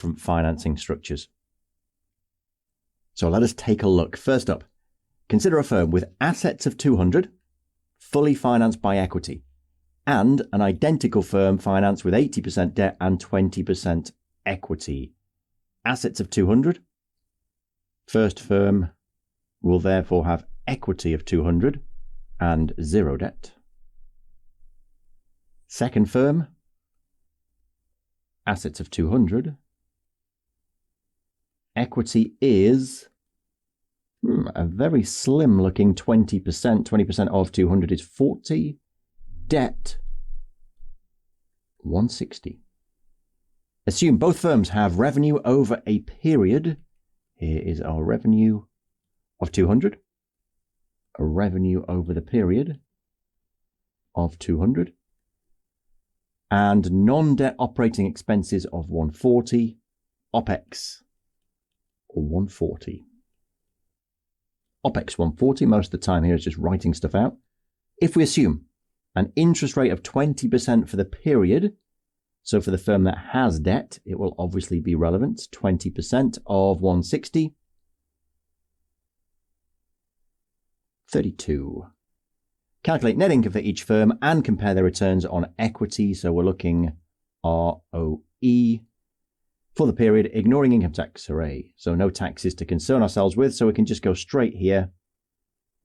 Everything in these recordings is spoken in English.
from financing structures. So let us take a look. First up, consider a firm with assets of 200, fully financed by equity, and an identical firm financed with 80% debt and 20% equity. Assets of 200. First firm will therefore have equity of 200 and 0 debt. Second firm, assets of 200. Equity is a very slim looking 20%. 20% of 200 is 40. Debt, 160. Assume both firms have revenue over a period. Here is our revenue of 200. A revenue over the period of 200. And non-debt operating expenses of 140. OPEX, 140. OPEX 140, most of the time here is just writing stuff out. If we assume an interest rate of 20% for the period, so for the firm that has debt, it will obviously be relevant. 20% of 160. 32. Calculate net income for each firm and compare their returns on equity. So we're looking ROE for the period, ignoring income tax. Hooray. So no taxes to concern ourselves with. So we can just go straight here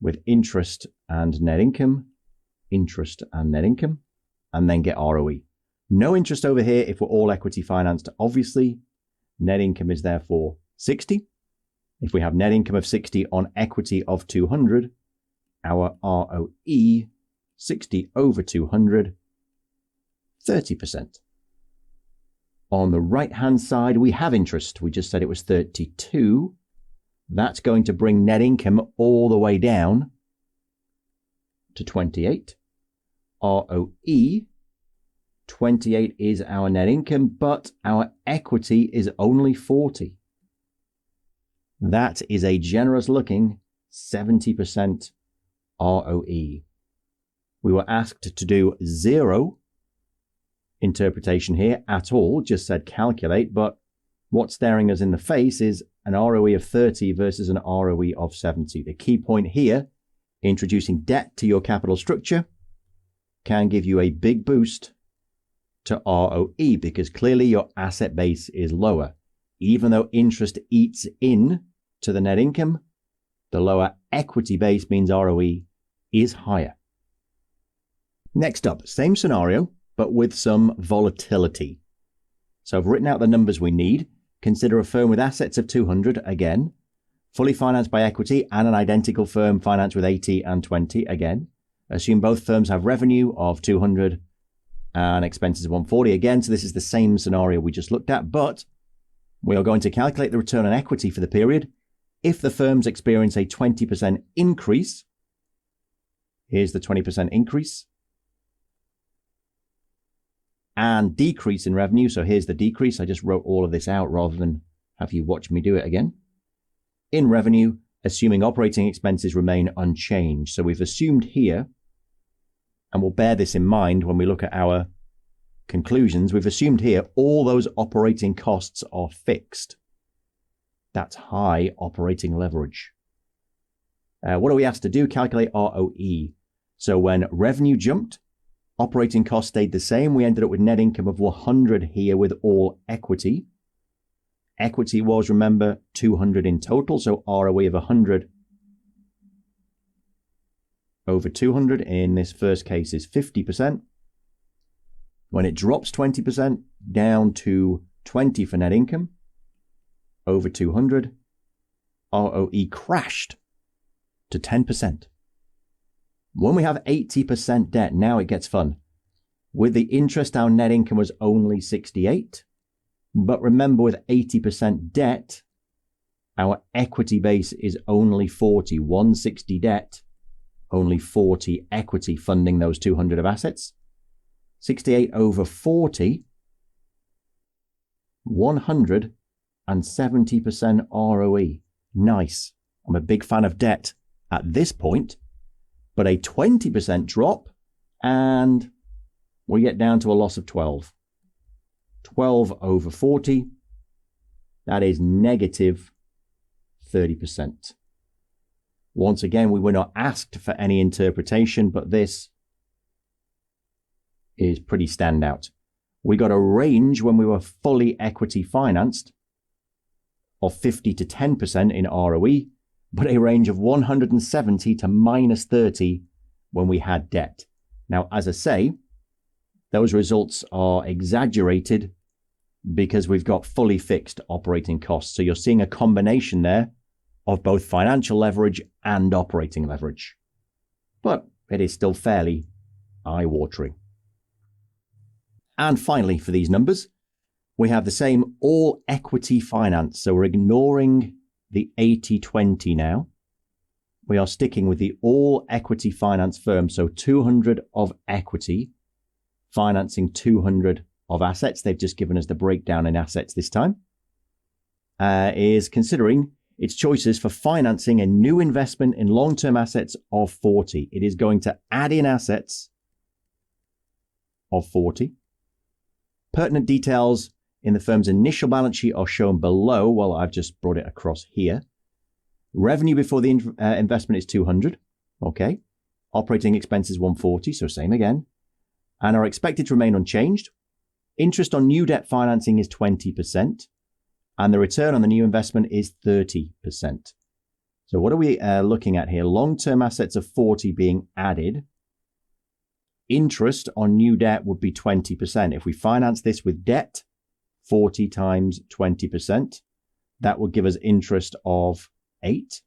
with interest and net income, interest and net income, and then get ROE. No interest over here if we're all equity financed, obviously. Net income is therefore 60. If we have net income of 60 on equity of 200, our ROE, 60 over 200, 30%. On the right-hand side, we have interest. We just said it was 32. That's going to bring net income all the way down to 28. ROE, 28 is our net income, but our equity is only 40. That is a generous looking 70% ROE. We were asked to do 0 interpretation here at all, just said calculate, but what's staring us in the face is an ROE of 30 versus an ROE of 70. The key point here, introducing debt to your capital structure can give you a big boost to ROE because clearly your asset base is lower. Even though interest eats in to the net income, the lower equity base means ROE is higher. Next up, same scenario, but with some volatility. So I've written out the numbers we need. Consider a firm with assets of 200, again, fully financed by equity, and an identical firm financed with 80 and 20, again. Assume both firms have revenue of 200 and expenses of 140, again. So this is the same scenario we just looked at, but we are going to calculate the return on equity for the period. If the firms experience a 20% increase, here's the 20% increase, and decrease in revenue. So here's the decrease. I just wrote all of this out rather than have you watch me do it again. In revenue, assuming operating expenses remain unchanged. So we've assumed here, and we'll bear this in mind when we look at our conclusions, we've assumed here all those operating costs are fixed. That's high operating leverage. What are we asked to do? Calculate ROE. So when revenue jumped, operating costs stayed the same. We ended up with net income of 100 here with all equity. Equity was, remember, 200 in total. So ROE of 100 over 200 in this first case is 50%. When it drops 20% down to 20 for net income over 200, ROE crashed to 10%. When we have 80% debt, now it gets fun. With the interest, our net income was only 68. But remember, with 80% debt, our equity base is only 40. 160 debt, only 40 equity funding those 200 of assets. 68 over 40, 170% ROE. Nice. I'm a big fan of debt at this point, but a 20% drop and we get down to a loss of 12. 12 over 40, That is negative 30%. Once again, we were not asked for any interpretation, but this is pretty standout. We got a range when we were fully equity financed of 50 to 10% in ROE, but a range of 170 to minus 30 when we had debt. Now, as I say, those results are exaggerated because we've got fully fixed operating costs. So you're seeing a combination there of both financial leverage and operating leverage. But it is still fairly eye-watering. And finally, for these numbers, we have the same all equity finance. So we're ignoring the 80-20 now. We are sticking with the all equity finance firm. So 200 of equity financing 200 of assets. They've just given us the breakdown in assets this time. Is considering its choices for financing a new investment in long-term assets of 40. It is going to add in assets of 40. Pertinent details in the firm's initial balance sheet are shown below. Well, I've just brought it across here. Revenue before the investment is 200. Okay. Operating expenses 140, so same again. And are expected to remain unchanged. Interest on new debt financing is 20. And the return on the new investment is 30%. So what are we looking at here? Long-term assets of 40 being added. Interest on new debt would be 20%. If we finance this with debt, 40 times 20%, that would give us interest of 8.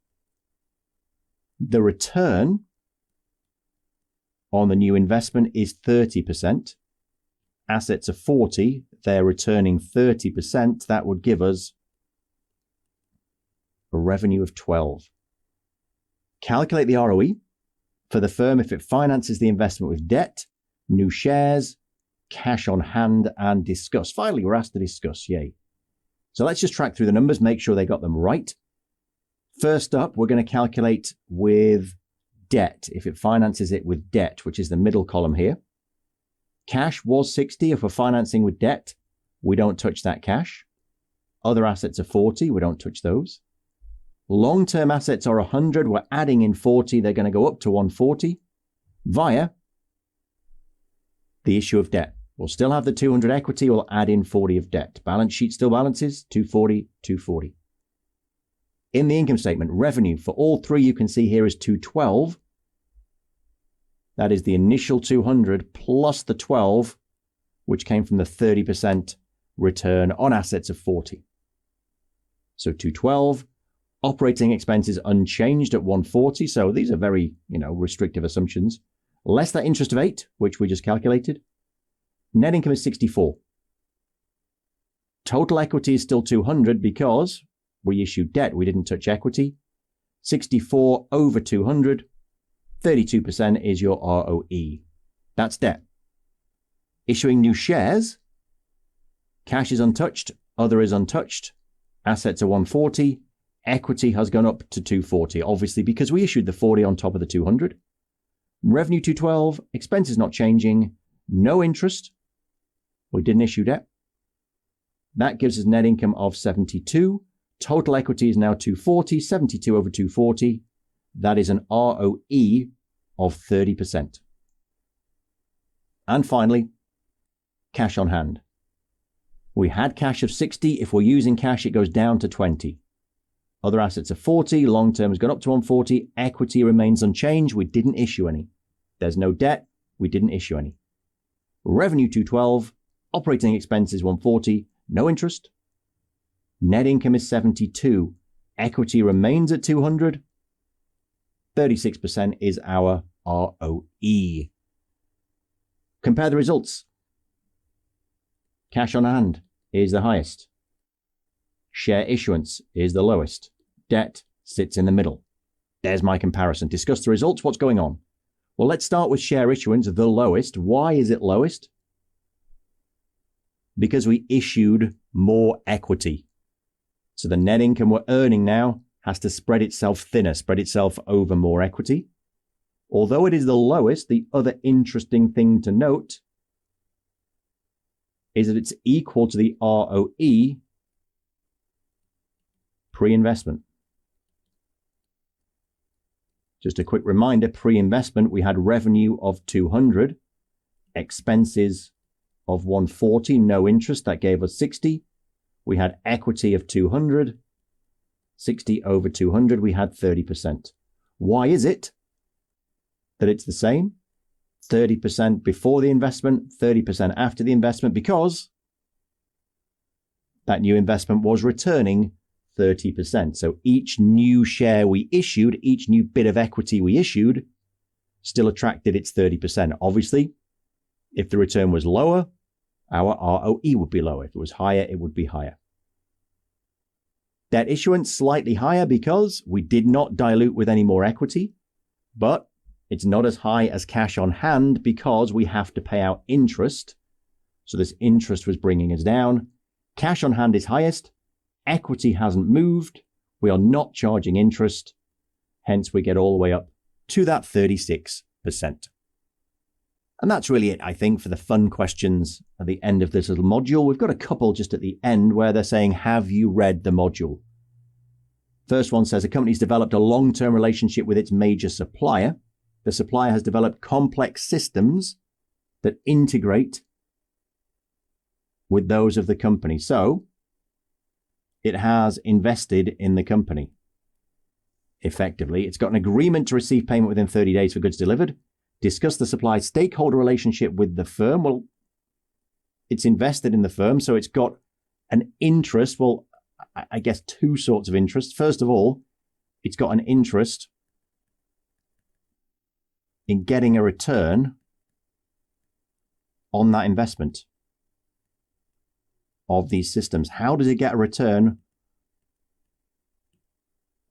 The return on the new investment is 30%. Assets of 40, they're returning 30%. That would give us a revenue of 12. Calculate the ROE for the firm if it finances the investment with debt, new shares, cash on hand, and discuss. Finally, we're asked to discuss. Yay. So let's just track through the numbers, make sure they got them right. First up, we're going to calculate with debt, if it finances it with debt, which is the middle column here. Cash was 60. If we're financing with debt, we don't touch that cash. Other assets are 40. We don't touch those. Long-term assets are 100. We're adding in 40. They're going to go up to 140 via the issue of debt. We'll still have the 200 equity. We'll add in 40 of debt. Balance sheet still balances 240, 240. In the income statement, revenue for all three you can see here is 212. That is the initial 200 plus the 12, which came from the 30% return on assets of 40. So 212. Operating expenses unchanged at 140. So these are very, restrictive assumptions. Less that interest of 8, which we just calculated. Net income is 64. Total equity is still 200 because we issued debt. We didn't touch equity. 64 over 200. 32% is your ROE. That's debt. Issuing new shares. Cash is untouched. Other is untouched. Assets are 140. Equity has gone up to 240, obviously because we issued the 40 on top of the 200. Revenue 212. Expenses not changing. No interest. We didn't issue debt. That gives us net income of 72. Total equity is now 240. 72 over 240. That is an ROE of 30%. And finally, cash on hand. We had cash of 60. If we're using cash, it goes down to 20. Other assets are 40. Long-term has gone up to 140. Equity remains unchanged. We didn't issue any. There's no debt. We didn't issue any. Revenue 212. Operating expenses 140. No interest. Net income is 72. Equity remains at 200. 36% is our ROE. Compare the results. Cash on hand is the highest. Share issuance is the lowest. Debt sits in the middle. There's my comparison. Discuss the results. What's going on? Well, let's start with share issuance, the lowest. Why is it lowest? Because we issued more equity. So the net income we're earning now has to spread itself thinner, spread itself over more equity. Although it is the lowest, the other interesting thing to note is that it's equal to the ROE pre-investment. Just a quick reminder, pre-investment, we had revenue of 200, expenses of 140, no interest, that gave us 60. We had equity of 200, 60 over 200, we had 30%. Why is it that it's the same? 30% before the investment, 30% after the investment, because that new investment was returning 30%. So each new share we issued, each new bit of equity we issued, still attracted its 30%. Obviously, if the return was lower, our ROE would be lower. If it was higher, it would be higher. Debt issuance slightly higher because we did not dilute with any more equity, but it's not as high as cash on hand because we have to pay out interest. So this interest was bringing us down. Cash on hand is highest. Equity hasn't moved. We are not charging interest. Hence, we get all the way up to that 36%. And that's really it, I think, for the fun questions at the end of this little module. We've got a couple just at the end where they're saying, have you read the module? First one says, a company's developed a long-term relationship with its major supplier. The supplier has developed complex systems that integrate with those of the company. So it has invested in the company. Effectively, it's got an agreement to receive payment within 30 days for goods delivered. Discuss the supply stakeholder relationship with the firm. Well, it's invested in the firm, so it's got an interest. Well, I guess two sorts of interest. First of all, it's got an interest in getting a return on that investment of these systems. How does it get a return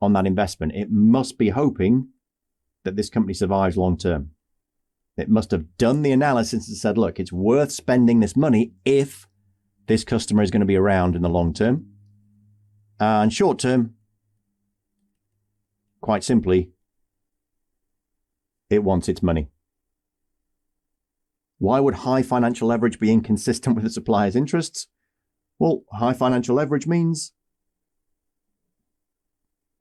on that investment? It must be hoping that this company survives long term. It must have done the analysis and said, look, it's worth spending this money if this customer is going to be around in the long term. And short term, quite simply, it wants its money. Why would high financial leverage be inconsistent with the supplier's interests? Well, high financial leverage means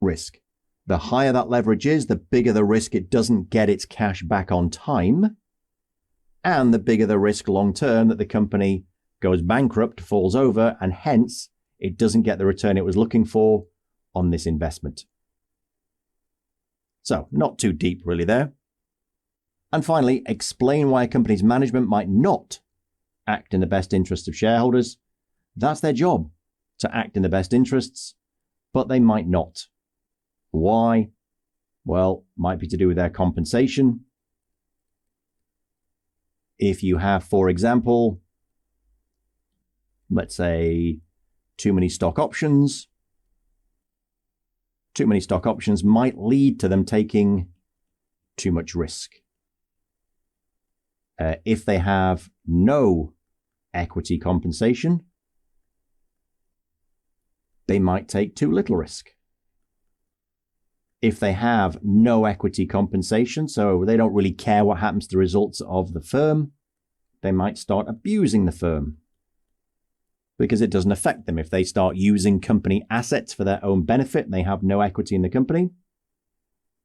risk. The higher that leverage is, the bigger the risk it doesn't get its cash back on time, and the bigger the risk long term that the company goes bankrupt, falls over, and hence it doesn't get the return it was looking for on this investment. So, not too deep really there. And finally, explain why a company's management might not act in the best interests of shareholders. That's their job, to act in the best interests, but they might not. Why? Well, might be to do with their compensation. If you have, for example, let's say too many stock options might lead to them taking too much risk. If they have no equity compensation, they might take too little risk. If they have no equity compensation, so they don't really care what happens to the results of the firm, they might start abusing the firm because it doesn't affect them. If they start using company assets for their own benefit and they have no equity in the company,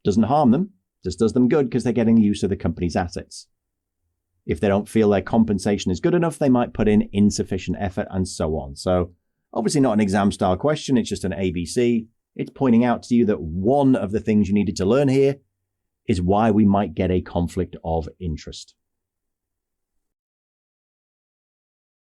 doesn't harm them, just does them good because they're getting use of the company's assets. If they don't feel their compensation is good enough, they might put in insufficient effort and so on. So obviously not an exam style question, it's just an ABC. It's pointing out to you that one of the things you needed to learn here is why we might get a conflict of interest.